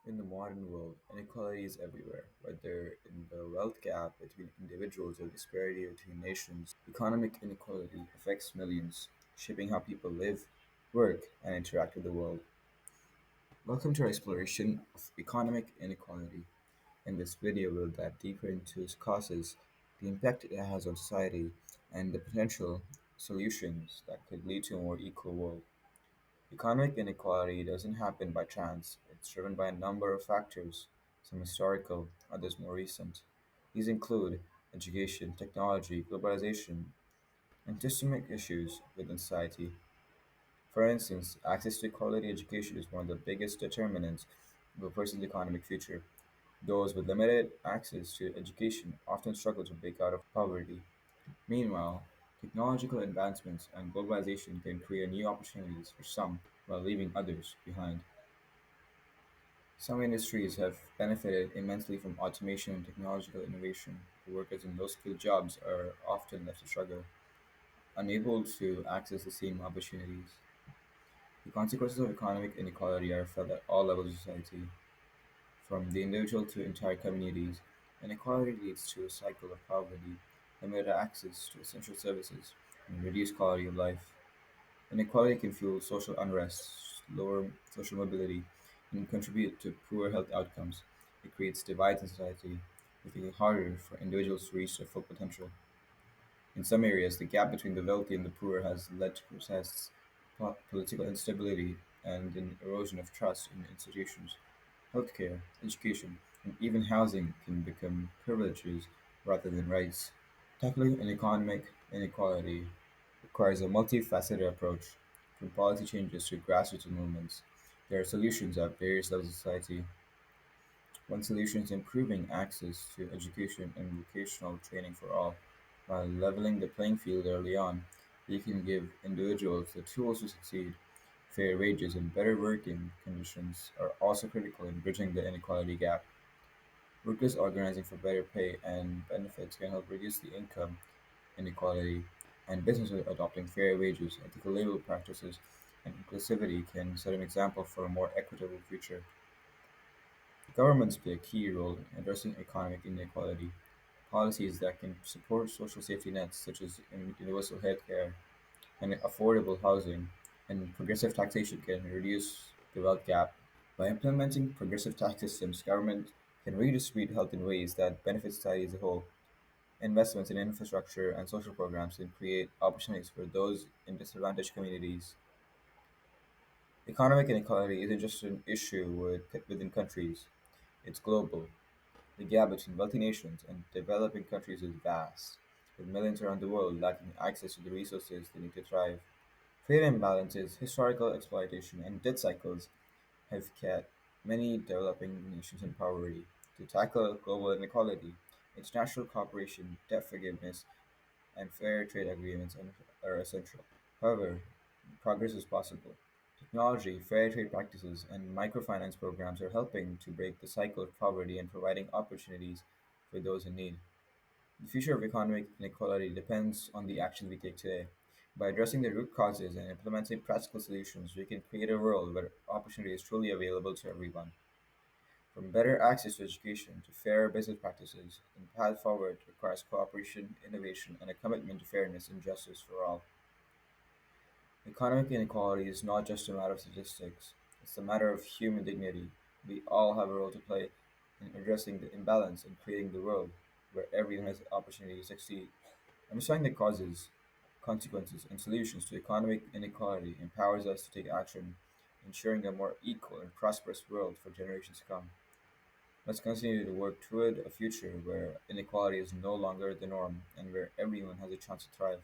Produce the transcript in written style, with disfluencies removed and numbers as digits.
In the modern world, inequality is everywhere, whether in the wealth gap between individuals or disparity between nations. Economic inequality affects millions, shaping how people live, work, and interact with the world. Welcome to our exploration of economic inequality. In this video, we'll dive deeper into its causes, the impact it has on society, and the potential solutions that could lead to a more equal world. Economic inequality doesn't happen by chance. It's driven by a number of factors, some historical, others more recent. These include education, technology, globalization, and systemic issues within society. For instance, access to quality education is one of the biggest determinants of a person's economic future. Those with limited access to education often struggle to break out of poverty. Meanwhile, technological advancements and globalization can create new opportunities for some while leaving others behind. Some industries have benefited immensely from automation and technological innovation. Workers in low skilled jobs are often left to struggle, unable to access the same opportunities. The consequences of economic inequality are felt at all levels of society, from the individual to entire communities. Inequality leads to a cycle of poverty, limited access to essential services, and reduced quality of life. Inequality can fuel social unrest, lower social mobility, and contribute to poor health outcomes. It creates divides in society, making it harder for individuals to reach their full potential. In some areas, the gap between the wealthy and the poor has led to protests, political instability, and an erosion of trust in institutions. Healthcare, education, and even housing can become privileges rather than rights. Tackling an economic inequality requires a multifaceted approach, from policy changes to grassroots movements. There are solutions at various levels of society. One solution is improving access to education and vocational training for all. By leveling the playing field early on, we can give individuals the tools to succeed. Fair wages and better working conditions are also critical in bridging the inequality gap. Workers organizing for better pay and benefits can help reduce the income inequality, and businesses adopting fair wages, ethical labor practices, and inclusivity can set an example for a more equitable future. Governments play a key role in addressing economic inequality. Policies that can support social safety nets such as universal health care and affordable housing and progressive taxation can reduce the wealth gap. By implementing progressive tax systems, government can redistribute wealth in ways that benefit society as a whole. Investments in infrastructure and social programs can create opportunities for those in disadvantaged communities. Economic inequality isn't just an issue within countries, it's global. The gap between wealthy nations and developing countries is vast, with millions around the world lacking access to the resources they need to thrive. Trade imbalances, historical exploitation, and debt cycles have kept many developing nations in poverty. To tackle global inequality, international cooperation, debt forgiveness, and fair trade agreements are essential. However, progress is possible. Technology, fair trade practices, and microfinance programs are helping to break the cycle of poverty and providing opportunities for those in need. The future of economic inequality depends on the actions we take today. By addressing the root causes and implementing practical solutions, we can create a world where opportunity is truly available to everyone. From better access to education to fairer business practices, the path forward requires cooperation, innovation, and a commitment to fairness and justice for all. Economic inequality is not just a matter of statistics, it's a matter of human dignity. We all have a role to play in addressing the imbalance and creating the world where everyone has the opportunity to succeed. Understanding the causes, consequences, and solutions to economic inequality empowers us to take action, ensuring a more equal and prosperous world for generations to come. Let's continue to work toward a future where inequality is no longer the norm and where everyone has a chance to thrive.